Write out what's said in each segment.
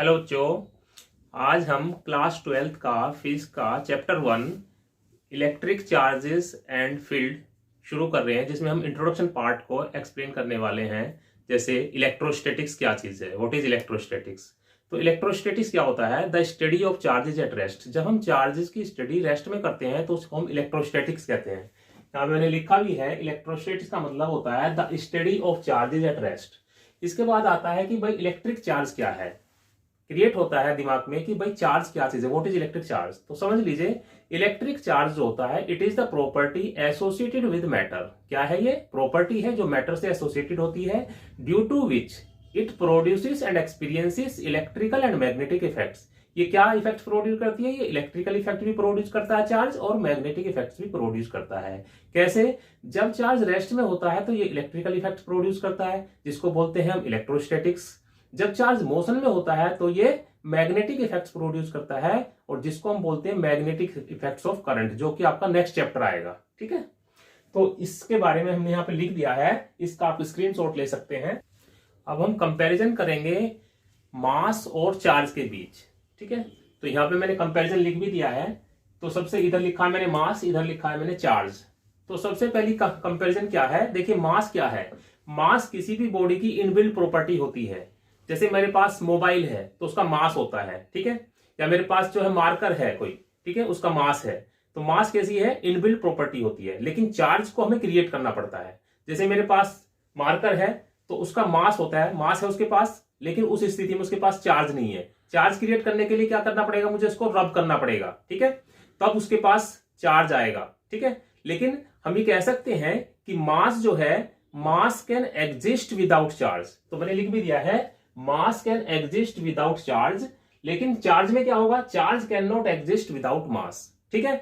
Hello बच्चों। आज हम क्लास 12th का फिजिक्स का chapter 1 electric charges and field शुरू कर रहे हैं, जिसमें हम इंट्रोडक्शन पार्ट को एक्सप्लेन करने वाले हैं। जैसे इलेक्ट्रोस्टैटिक्स क्या चीज़ है, व्हाट इज इलेक्ट्रोस्टैटिक्स। तो इलेक्ट्रोस्टैटिक्स क्या होता है? The study of charges at rest. जब हम चार्जेस की स्टडी रेस्ट में करते हैं तो उसको हम इलेक्ट्रोस्टैटिक्स कहते हैं। यहाँ मैंने लिखा भी है, इलेक्ट्रोस्टैटिक्स का मतलब होता है the study of charges at rest. इसके बाद आता है कि भाई इलेक्ट्रिक चार्ज क्या है। क्रिएट होता है दिमाग में कि भाई चार्ज क्या चीज है, व्हाट इज इलेक्ट्रिक चार्ज। तो समझ लीजिए, इलेक्ट्रिक चार्ज जो होता है it is the property associated with matter. क्या है ये? प्रॉपर्टी है जो मैटर से एसोसिएटेड होती है, due to which it produces and experiences electrical and magnetic effects. ये क्या इफेक्ट प्रोड्यूस करती है? ये इलेक्ट्रिकल इफेक्ट भी प्रोड्यूस करता है चार्ज, और मैग्नेटिक इफेक्ट्स भी प्रोड्यूस करता है। कैसे? जब चार्ज रेस्ट में होता है तो ये इलेक्ट्रिकल इफेक्ट प्रोड्यूस करता है, जिसको बोलते हैं हम इलेक्ट्रोस्टैटिक्स। जब चार्ज मोशन में होता है तो ये मैग्नेटिक इफेक्ट्स प्रोड्यूस करता है, और जिसको हम बोलते हैं मैग्नेटिक इफेक्ट्स ऑफ करंट, जो कि आपका नेक्स्ट चैप्टर आएगा। ठीक है, तो इसके बारे में हमने यहाँ पे लिख दिया है, इसका आप स्क्रीनशॉट ले सकते हैं। अब हम कंपैरिजन करेंगे मास और चार्ज के बीच। ठीक है, तो यहाँ पे मैंने कंपैरिजन लिख भी दिया है। तो सबसे इधर लिखा है मैंने मास, इधर लिखा है मैंने चार्ज। तो सबसे पहली कंपैरिजन क्या है? देखिए, मास क्या है? मास किसी भी बॉडी की इनबिल्ट प्रॉपर्टी होती है। जैसे मेरे पास मोबाइल है तो उसका मास होता है, ठीक है, या मेरे पास जो है मार्कर है कोई, ठीक है, उसका मास है। तो मास कैसी है? इनबिल्ट प्रॉपर्टी होती है। लेकिन चार्ज को हमें क्रिएट करना पड़ता है। जैसे मेरे पास मार्कर है तो उसका मास होता है, मास है उसके पास, लेकिन उस स्थिति में उसके पास चार्ज नहीं है। चार्ज क्रिएट करने के लिए क्या करना पड़ेगा? मुझे उसको रब करना पड़ेगा, ठीक है, तब उसके पास चार्ज आएगा। ठीक है, लेकिन हम ये कह सकते हैं कि मास जो है, mass can exist without charge. तो मैंने लिख भी दिया है, mass can exist without charge. लेकिन चार्ज में क्या होगा? Charge can not exist without mass. ठीक है,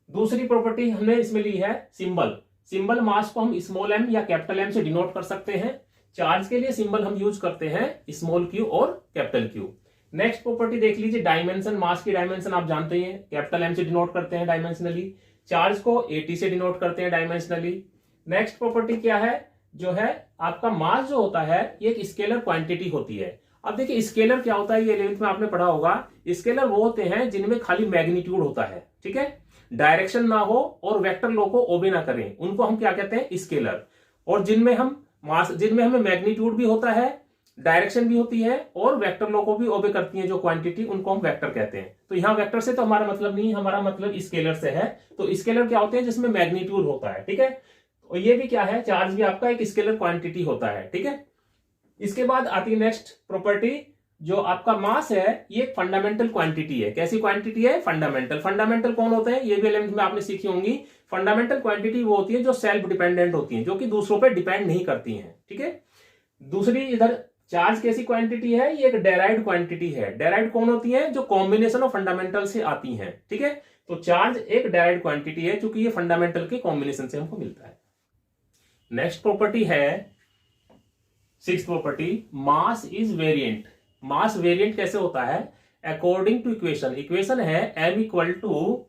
दूसरी प्रॉपर्टी हमने इसमें ली है सिंबल। सिंबल मास को हम स्मॉल एम या कैपिटल एम से डिनोट कर सकते हैं। चार्ज के लिए सिंबल हम यूज करते हैं स्मॉल क्यू और कैपिटल क्यू। नेक्स्ट प्रॉपर्टी देख लीजिए, डायमेंशन। मास की डायमेंशन आप जानते ही हैं, कैपिटल एम से डिनोट करते हैं डायमेंशनली। चार्ज को एटी से डिनोट करते हैं डायमेंशनली। नेक्स्ट प्रॉपर्टी क्या है? जो है आपका मास जो होता है ये एक स्केलर क्वांटिटी होती है। अब देखिए, स्केलर क्या होता है, ये 11th में आपने पढ़ा होगा। स्केलर वो होते हैं जिनमें खाली मैग्नीट्यूड होता है, ठीक है, डायरेक्शन ना हो और वेक्टर लो को ओबे ना करें, उनको हम क्या कहते हैं? स्केलर। और जिनमें हम मास, जिनमें हमें मैग्नीट्यूड भी होता है, डायरेक्शन भी होती है, और वेक्टर लो को भी ओबे करती है जो क्वांटिटी, उनको हम वेक्टर कहते हैं। तो यहां वेक्टर से तो हमारा मतलब नहीं, हमारा मतलब स्केलर से है। तो स्केलर क्या होते हैं? जिसमें मैग्नीट्यूड होता है, ठीक है। और ये भी क्या है? चार्ज भी आपका एक स्केलर क्वांटिटी होता है, ठीक है। इसके बाद आती है नेक्स्ट प्रॉपर्टी, जो आपका मास है ये एक फंडामेंटल क्वांटिटी है। कैसी क्वांटिटी है? फंडामेंटल। फंडामेंटल कौन होते हैं? ये भी 11th में आपने सीखी होंगी। फंडामेंटल क्वांटिटी वो होती है जो सेल्फ डिपेंडेंट होती है, जो कि दूसरों पर डिपेंड नहीं करती है, ठीक है। दूसरी इधर चार्ज कैसी क्वांटिटी है? ये एक डेराइव्ड क्वांटिटी है। डेराइव्ड कौन होती है? जो कॉम्बिनेशन ऑफ फंडामेंटल से आती है, ठीक है। तो चार्ज एक डेराइव्ड क्वांटिटी है, क्योंकि ये फंडामेंटल के कॉम्बिनेशन से हमको मिलता है। नेक्स्ट प्रॉपर्टी है 6th property, mass is variant. Mass variant कैसे होता है? According to equation. इक्वेशन है m equal to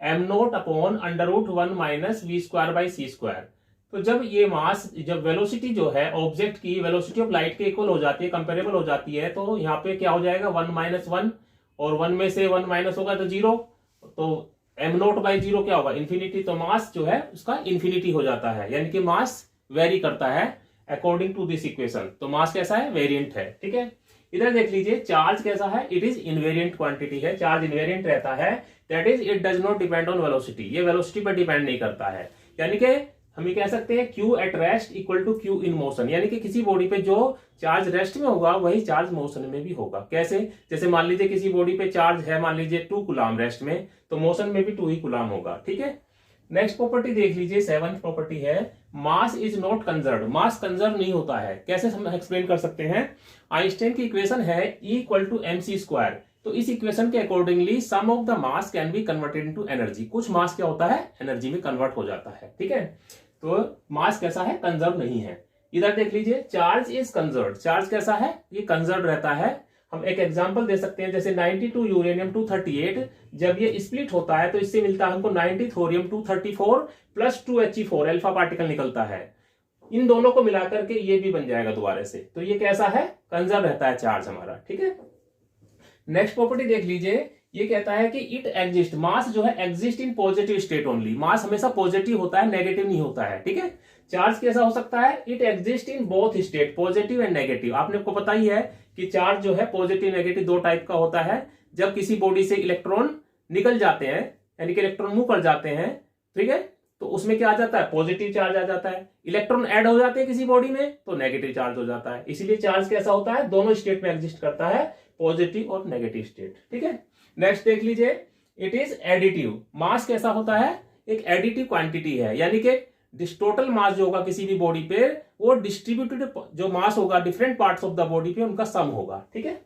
M nought upon √1 minus V square by C square. तो जब ये मास, जब वेलोसिटी जो है ऑब्जेक्ट की वेलोसिटी ऑफ लाइट के इक्वल हो जाती है, कंपेरेबल हो जाती है, तो यहाँ पे क्या हो जाएगा? 1 माइनस 1, और 1 में से 1 माइनस होगा तो 0। तो एम नोट बाई 0 क्या होगा? इन्फिनिटी। तो मास जो है उसका इन्फिनिटी हो जाता है, यानी कि मास वेरी करता है अकॉर्डिंग टू दिस इक्वेशन। तो मास कैसा है? वेरिएंट है, ठीक है। इधर देख लीजिए, चार्ज कैसा है? इट इज इनवेरिएंट क्वांटिटी है। चार्ज इनवेरिएंट रहता है, that is it does not depend on velocity. ये वेलोसिटी पर डिपेंड नहीं करता है। यानी कि हम ये कह सकते हैं Q at rest equal to Q in motion, यानी कि किसी बॉडी पे जो चार्ज रेस्ट में होगा वही चार्ज मोशन में भी होगा। कैसे? जैसे मान लीजिए किसी बॉडी पे चार्ज है, मान लीजिए 2 कूलम रेस्ट में, तो मोशन में भी 2 ही कूलम होगा, ठीक है। नेक्स्ट प्रॉपर्टी देख लीजिए, 7th प्रॉपर्टी है, mass is not conserve. Mass conserve नहीं होता है। कैसे हम एक्सप्लेन कर सकते हैं? आइंस्टाइन की इक्वेशन है E equal to mc square. तो इस इक्वेशन के accordingly sum of the mass can be converted into energy. कुछ मास क्या होता है? एनर्जी में कन्वर्ट हो जाता है, ठीक है। तो मास कैसा है? कंजर्व नहीं है। इधर देख लीजिए, चार्ज इज कंजर्व। चार्ज कैसा है? ये कंजर्व रहता है। हम एक एग्जांपल दे सकते हैं, जैसे 92 यूरेनियम 238 जब ये स्प्लिट होता है तो इससे मिलता है हमको 90 thorium 234 plus 2He4 alpha particle निकलता है। इन दोनों को मिलाकर के ये भी बन जाएगा दोबारा से। तो ये कैसा है? कंजर्व रहता है चार्ज हमारा, ठीक है। नेक्स्ट प्रॉपर्टी देख लीजिए, ये कहता है कि इट एग्जिस्ट, मास जो है exist in positive state only, mass हमेशा पॉजिटिव होता है, नेगेटिव नहीं होता है, ठीक है। चार्ज कैसा हो सकता है, it exist in both state, positive and negative. आपने को पता ही है कि चार्ज जो है पॉजिटिव नेगेटिव दो टाइप का होता है। जब किसी बॉडी से इलेक्ट्रॉन निकल जाते हैं, यानी कि इलेक्ट्रॉन मूव कर जाते हैं, ठीक है, तो उसमें क्या आ जाता है, पॉजिटिव चार्ज आ जाता है। इलेक्ट्रॉन ऐड हो जाते हैं किसी बॉडी में तो नेगेटिव चार्ज हो जाता है। इसीलिए चार्ज कैसा होता है, दोनों स्टेट में एग्जिस्ट करता है, पॉजिटिव और नेगेटिव स्टेट, ठीक है। नेक्स्ट देख लीजिए, इट इज एडिटिव, मास कैसा होता है, एक एडिटिव क्वांटिटी है, यानी कि टोटल मास जो होगा किसी भी बॉडी पे वो डिस्ट्रीब्यूटेड जो मास होगा different parts of the body पे उनका सम होगा, ठीक है।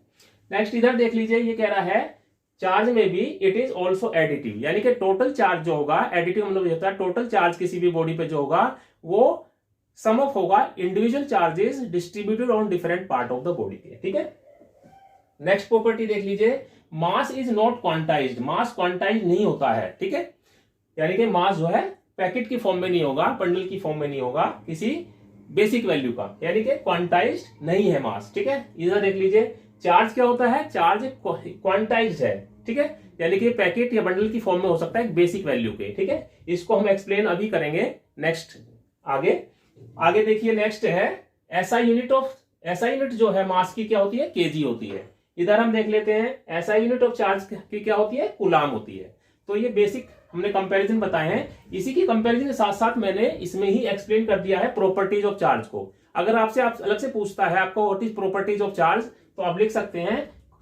नेक्स्ट इधर देख लीजिए, ये कह रहा है चार्ज में भी इट इज ऑल्सो एडिटिव, यानी कि टोटल चार्ज जो होगा, एडिटिव मतलब होता है टोटल चार्ज किसी भी बॉडी पे जो होगा वो सम ऑफ होगा individual charges distributed on different part of the body के, ठीक है। नेक्स्ट प्रॉपर्टी देख लीजिए, mass is not quantized, mass quantize नहीं होता है, ठीक है, यानी कि मास जो है पैकेट की फॉर्म में नहीं होगा, बंडल की फॉर्म में नहीं होगा, किसी बेसिक वैल्यू का, यानी कि क्वांटाइज्ड नहीं है मास, ठीक है। इधर देख लीजिए, चार्ज क्या होता है, चार्ज क्वांटाइज्ड है, ठीक है, यानी कि पैकेट या बंडल की फॉर्म में हो सकता है बेसिक वैल्यू के, ठीक है। इसको हम एक्सप्लेन अभी करेंगे नेक्स्ट आगे देखिए। नेक्स्ट है ऐसा यूनिट जो है मास की क्या होती है, केजी होती है। इधर हम देख लेते हैं, ऐसा यूनिट ऑफ चार्ज की क्या होती है, कूलाम होती है। तो ये बेसिक हमने कंपैरिजन बताए हैं। इसी की कंपैरिजन के साथ साथ मैंने इसमें ही एक्सप्लेन कर दिया है प्रॉपर्टीज ऑफ चार्ज को। अगर आपसे अलग से पूछता है आपको what is properties of charge, तो आप लिख सकते हैं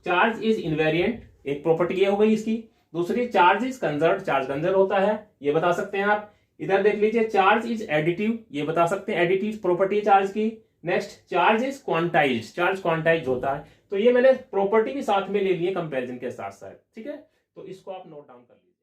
चार्ज इज इनवेरिएंट, एक प्रॉपर्टी ये हो गई इसकी। दूसरी charge is conserve, charge conserve होता है, ये बता सकते हैं आप। इधर देख लीजिए, चार्ज इज एडिटिव, ये बता सकते हैं एडिटिव प्रॉपर्टी चार्ज की। Next, charge is quantized, charge quantized होता है। तो ये मैंने प्रॉपर्टी भी साथ में ले लिए कंपैरिजन के साथ साथ, ठीक है। तो इसको आप नोट डाउन कर लीजिए।